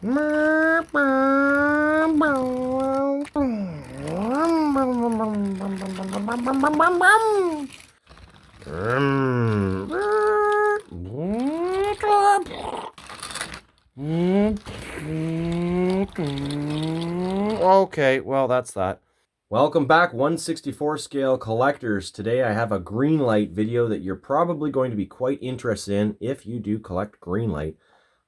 Okay, well, that's that. Welcome back, 1/64 scale collectors. Today I have a Greenlight video that you're probably going to be quite interested in if you do collect Greenlight.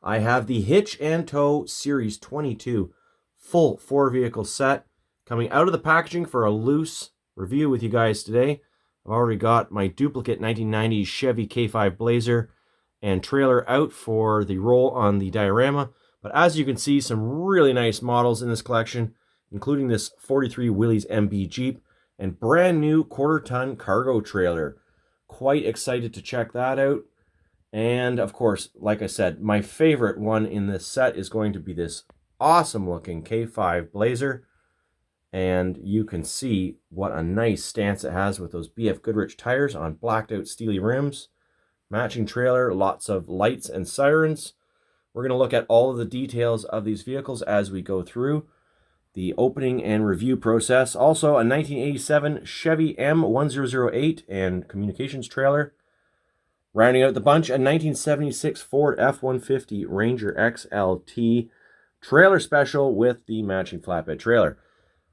I have the Hitch and Tow Series 22 full 4-vehicle set coming out of the packaging for a loose review with you guys today. I've already got my duplicate 1990s Chevy K5 Blazer and trailer out for the roll on the diorama. But as you can see, some really nice models in this collection, including this 43 Willys MB Jeep and brand new 1/4-ton cargo trailer. Quite excited to check that out. And of course, like I said, my favorite one in this set is going to be this awesome looking K5 Blazer. And you can see what a nice stance it has with those BF Goodrich tires on blacked out steely rims. Matching trailer, lots of lights and sirens. We're going to look at all of the details of these vehicles as we go through the opening and review process. Also, a 1987 Chevy M1008 and communications trailer. Rounding out the bunch, a 1976 Ford F-150 Ranger XLT trailer special with the matching flatbed trailer.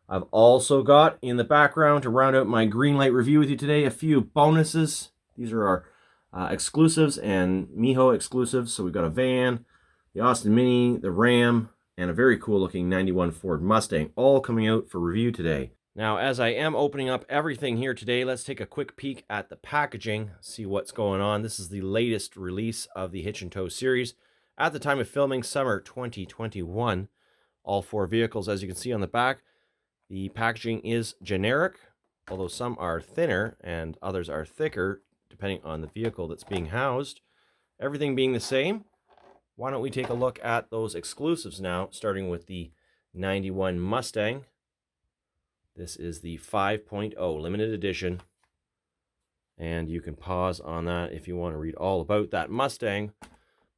I've also got in the background, to round out my Greenlight review with you today, a few bonuses. These are our exclusives and Miho exclusives. So we've got a van, the Austin Mini, the Ram, and a very cool looking 91 Ford Mustang, all coming out for review today. Now, as I am opening up everything here today, let's take a quick peek at the packaging, see what's going on. This is the latest release of the Hitch and Tow series. At the time of filming, summer 2021. All 4 vehicles, as you can see on the back. The packaging is generic, although some are thinner and others are thicker, depending on the vehicle that's being housed. Everything being the same, why don't we take a look at those exclusives now, starting with the 91 Mustang. This is the 5.0 limited edition, and you can pause on that if you want to read all about that Mustang.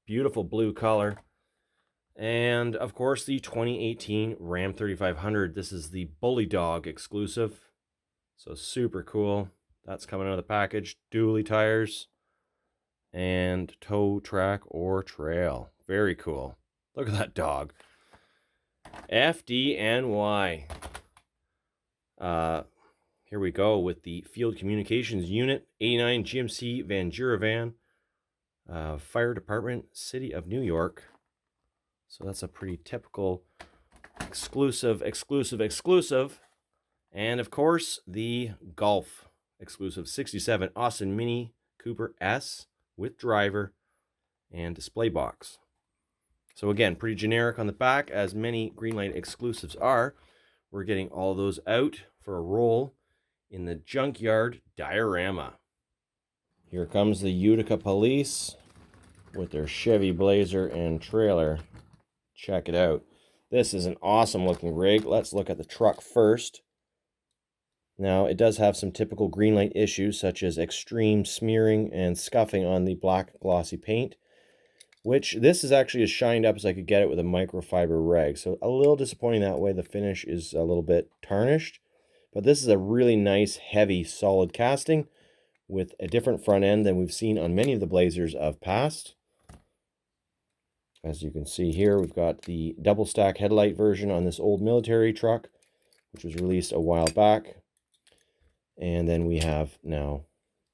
Beautiful blue color. And of course, the 2018 Ram 3500. This is the Bully Dog exclusive, so super cool. That's coming out of the package. Dually tires and tow track or trail. Very cool. Look at that dog. FDNY. Here we go with the Field Communications Unit, 89 GMC Van Giravan, Fire Department, City of New York. So that's a pretty typical exclusive. And of course, the Golf exclusive 67 Austin Mini Cooper S with driver and display box. So again, pretty generic on the back, as many Greenlight exclusives are. We're getting all those out for a roll in the junkyard diorama. Here comes the Utica Police with their Chevy Blazer and trailer. Check it out. This is an awesome looking rig. Let's look at the truck first. Now, it does have some typical Greenlight issues, such as extreme smearing and scuffing on the black glossy paint, which this is actually as shined up as I could get it with a microfiber rag. So a little disappointing that way. The finish is a little bit tarnished, but this is a really nice, heavy, solid casting with a different front end than we've seen on many of the Blazers of past. As you can see here, we've got the double stack headlight version on this old military truck, which was released a while back. And then we have now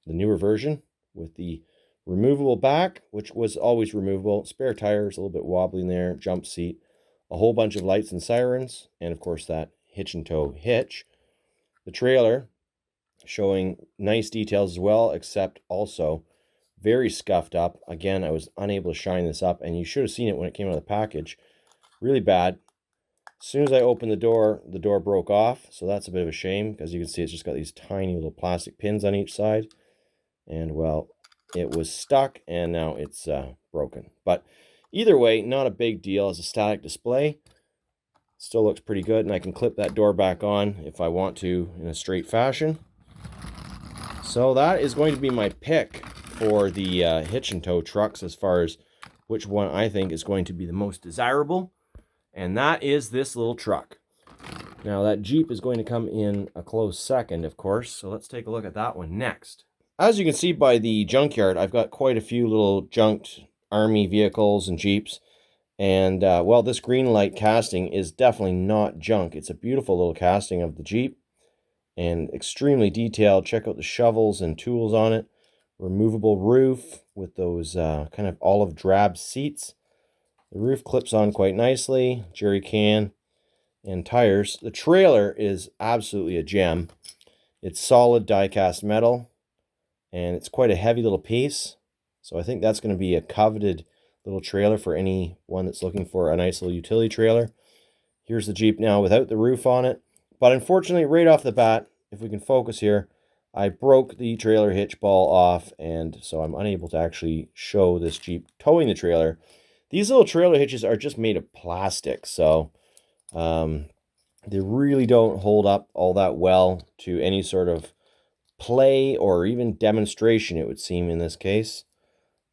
the newer version with the removable back, which was always removable, spare tires, a little bit wobbly in there, jump seat, a whole bunch of lights and sirens, and of course that Hitch and Tow hitch. The trailer showing nice details as well, except also very scuffed up. Again, I was unable to shine this up, and you should have seen it when it came out of the package. Really bad. As soon as I opened the door broke off, so that's a bit of a shame, because you can see it's just got these tiny little plastic pins on each side. And, well, it was stuck, and now it's broken. But either way, not a big deal as a static display. Still looks pretty good, and I can clip that door back on if I want to in a straight fashion. So that is going to be my pick for the Hitch and Tow trucks as far as which one I think is going to be the most desirable. and that is this little truck. Now that Jeep is going to come in a close second, of course, so let's take a look at that one next. As you can see by the junkyard, I've got quite a few little junked Army vehicles and Jeeps. And, well, this Greenlight casting is definitely not junk. It's a beautiful little casting of the Jeep and extremely detailed. Check out the shovels and tools on it. Removable roof with those kind of olive drab seats. The roof clips on quite nicely. Jerry can and tires. The trailer is absolutely a gem. It's solid die-cast metal, and it's quite a heavy little piece. So I think that's going to be a coveted little trailer for anyone that's looking for a nice little utility trailer. Here's the Jeep now without the roof on it. But unfortunately, right off the bat, if we can focus here, I broke the trailer hitch ball off, and so I'm unable to actually show this Jeep towing the trailer. These little trailer hitches are just made of plastic, so they really don't hold up all that well to any sort of play or even demonstration, it would seem in this case.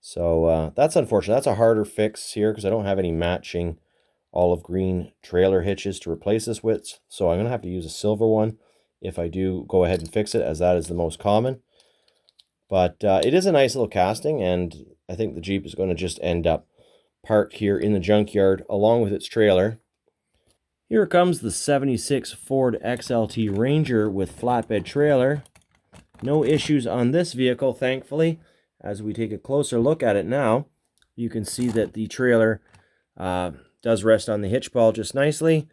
So that's unfortunate. That's a harder fix here because I don't have any matching olive green trailer hitches to replace this with. So I'm going to have to use a silver one if I do go ahead and fix it, as that is the most common. But it is a nice little casting, and I think the Jeep is going to just end up parked here in the junkyard along with its trailer. Here comes the 76 Ford XLT Ranger with flatbed trailer. No issues on this vehicle, thankfully. As we take a closer look at it now, you can see that the trailer does rest on the hitch ball just nicely.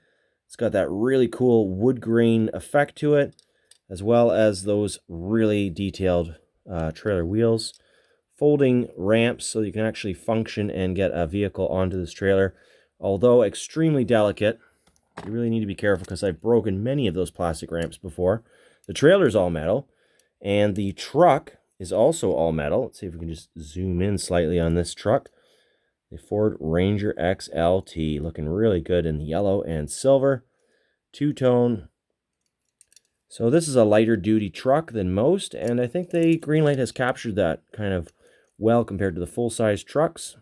It's got that really cool wood grain effect to it, as well as those really detailed trailer wheels. Folding ramps so you can actually function and get a vehicle onto this trailer. Although extremely delicate, you really need to be careful because I've broken many of those plastic ramps before. The trailer's all metal, and the truck is also all metal. Let's see if we can just zoom in slightly on this truck. The Ford Ranger XLT, looking really good in yellow and silver. Two-tone. So this is a lighter duty truck than most, and I think the Greenlight has captured that kind of well compared to the full-size trucks.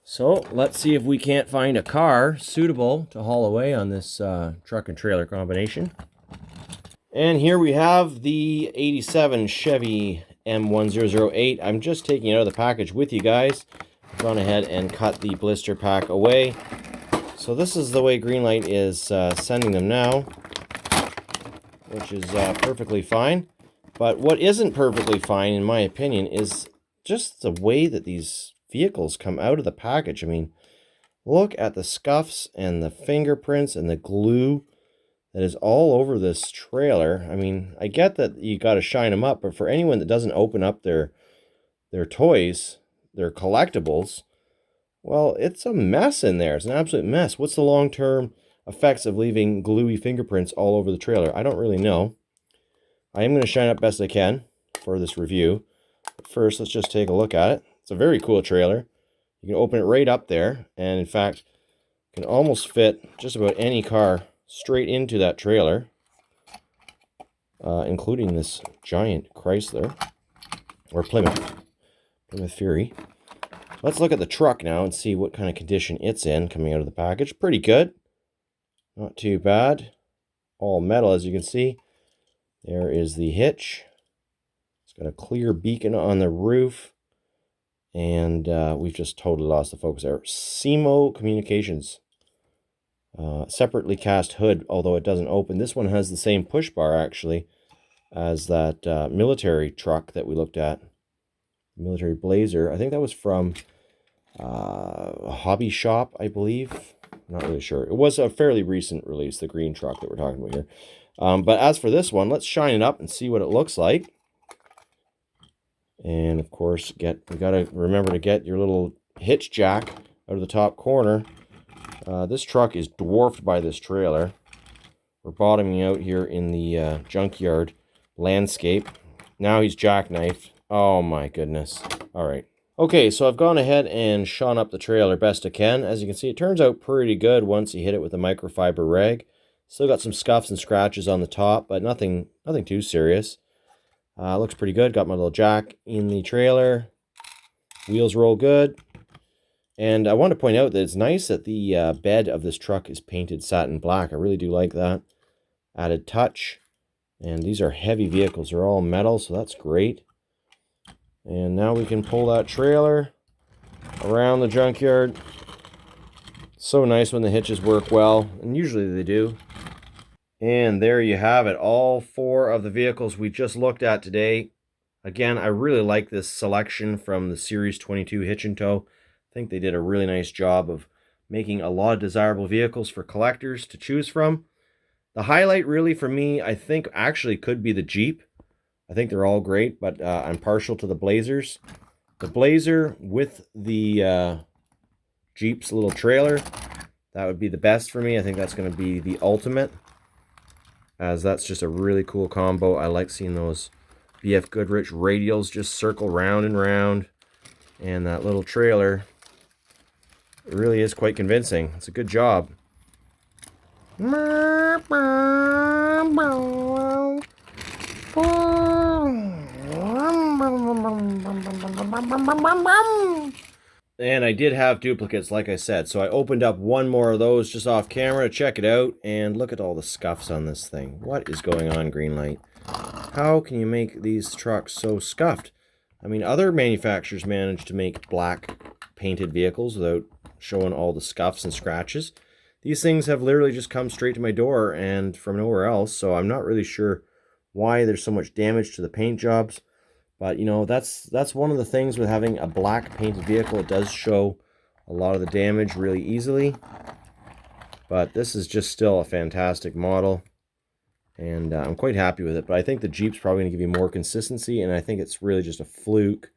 So let's see if we can't find a car suitable to haul away on this truck and trailer combination. And here we have the 87 Chevy M1008. I'm just taking it out of the package with you guys. I've gone ahead and cut the blister pack away. So this is the way Greenlight is sending them now, which is perfectly fine. But what isn't perfectly fine, in my opinion, is just the way that these vehicles come out of the package. I mean, look at the scuffs and the fingerprints and the glue that is all over this trailer. I mean, I get that you got to shine them up, but for anyone that doesn't open up their toys, their collectibles, well, it's a mess in there. It's an absolute mess. What's the long-term effects of leaving gluey fingerprints all over the trailer? I don't really know. I am going to shine up best I can for this review. But first, let's just take a look at it. It's a very cool trailer. You can open it right up there, and in fact, can almost fit just about any car straight into that trailer, including this giant Chrysler, or Plymouth Fury. Let's look at the truck now and see what kind of condition it's in coming out of the package. Pretty good. Not too bad. All metal, as you can see. There is the hitch. It's got a clear beacon on the roof. And we've just totally lost the focus there. SEMO Communications. Separately cast hood, although it doesn't open. This one has the same push bar, actually, as that military truck that we looked at. Military Blazer. I think that was from a hobby shop, I believe. I'm not really sure. It was a fairly recent release, the green truck that we're talking about here. But as for this one, let's shine it up and see what it looks like. And of course, you got to remember to get your little hitch jack out of the top corner. This truck is dwarfed by this trailer. We're bottoming out here in the junkyard landscape. Now he's jackknifed. Oh my goodness. All right. Okay, so I've gone ahead and shone up the trailer best I can. As you can see, it turns out pretty good once you hit it with a microfiber rag. Still got some scuffs and scratches on the top, but nothing too serious. Looks pretty good. Got my little jack in the trailer. Wheels roll good. And I want to point out that it's nice that the bed of this truck is painted satin black. I really do like that. Added touch. And these are heavy vehicles. They're all metal, so that's great. And now we can pull that trailer around the junkyard. So nice when the hitches work well, and usually they do. And there you have it, all 4 of the vehicles we just looked at today. Again, I really like this selection from the Series 22 Hitch Tow. I think they did a really nice job of making a lot of desirable vehicles for collectors to choose from. The highlight really for me, I think actually could be the Jeep. I think they're all great, but I'm partial to the Blazers. The Blazer with the Jeep's little trailer, that would be the best for me. I think that's going to be the ultimate, as that's just a really cool combo. I like seeing those BF Goodrich radials just circle round and round, and that little trailer, it really is quite convincing. It's a good job. And I did have duplicates, like I said, so I opened up one more of those just off camera to check it out, and look at all the scuffs on this thing. What is going on, Greenlight? How can you make these trucks so scuffed? I mean, other manufacturers manage to make black painted vehicles without showing all the scuffs and scratches. These things have literally just come straight to my door and from nowhere else, so I'm not really sure why there's so much damage to the paint jobs. But, you know, that's one of the things with having a black painted vehicle. It does show a lot of the damage really easily. But this is just still a fantastic model. And I'm quite happy with it. But I think the Jeep's probably going to give you more consistency. And I think it's really just a fluke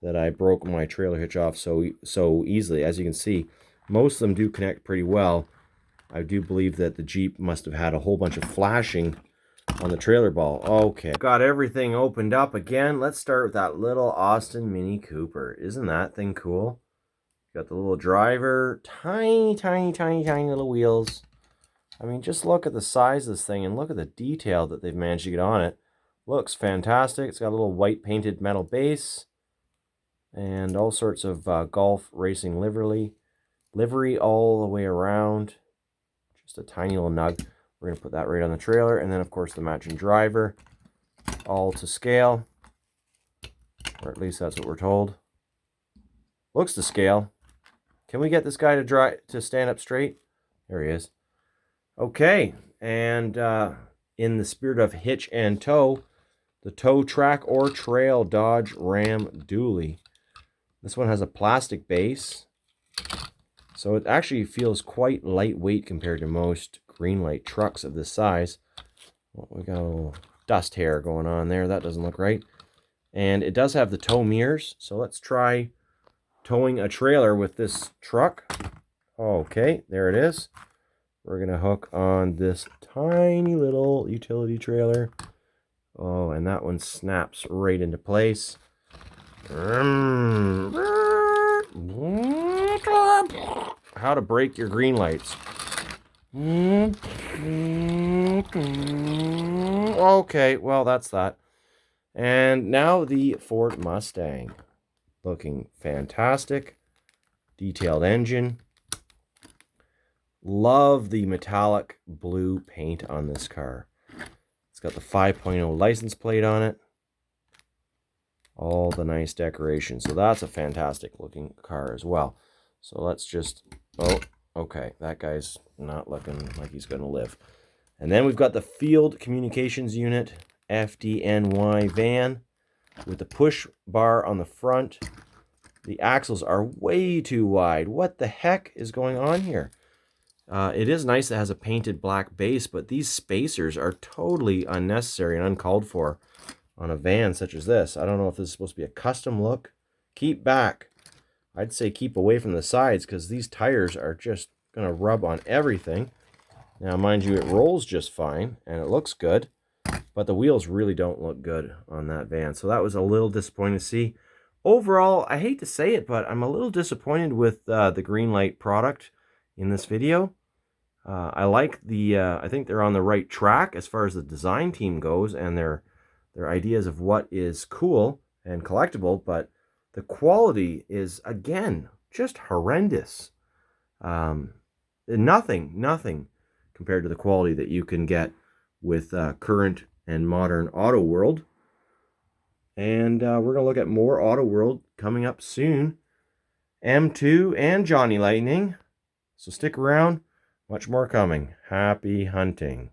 that I broke my trailer hitch off so easily. As you can see, most of them do connect pretty well. I do believe that the Jeep must have had a whole bunch of flashing on the trailer ball. Okay, got everything opened up again. Let's start with that little Austin Mini Cooper. Isn't that thing cool? Got the little driver, tiny little wheels. I mean, just look at the size of this thing and look at the detail that they've managed to get on it. Looks fantastic. It's got a little white painted metal base and all sorts of golf racing livery all the way around. Just a tiny little nug. We're going to put that right on the trailer. And then, of course, the matching driver. All to scale. Or at least that's what we're told. Looks to scale. Can we get this guy to stand up straight? There he is. Okay. And in the spirit of hitch and tow, the tow track or trail Dodge Ram Dually. This one has a plastic base. So it actually feels quite lightweight compared to most Greenlight trucks of this size. Well, we got a little dust hair going on there. That doesn't look right. And it does have the tow mirrors. So let's try towing a trailer with this truck. Okay, there it is. We're going to hook on this tiny little utility trailer. Oh, and that one snaps right into place. How to break your green lights. Okay, well, that's that. And now the Ford Mustang. Looking fantastic. Detailed engine. Love the metallic blue paint on this car. It's got the 5.0 license plate on it. All the nice decoration. So that's a fantastic looking car as well. So let's just... Oh, okay. That guy's not looking like he's going to live. And then we've got the Field Communications Unit FDNY van with the push bar on the front. The axles are way too wide. What the heck is going on here? It is nice that it has a painted black base, but these spacers are totally unnecessary and uncalled for on a van such as this. I don't know if this is supposed to be a custom look. Keep back. I'd say keep away from the sides because these tires are just going to rub on everything. Now, mind you, it rolls just fine and it looks good, but the wheels really don't look good on that van. So that was a little disappointing to see. Overall, I hate to say it, but I'm a little disappointed with the Greenlight product in this video. I like I think they're on the right track as far as the design team goes and their ideas of what is cool and collectible, but the quality is, again, just horrendous. Nothing compared to the quality that you can get with current and modern AutoWorld. And we're going to look at more AutoWorld coming up soon. M2 and Johhny Lightning. So stick around. Much more coming. Happy hunting.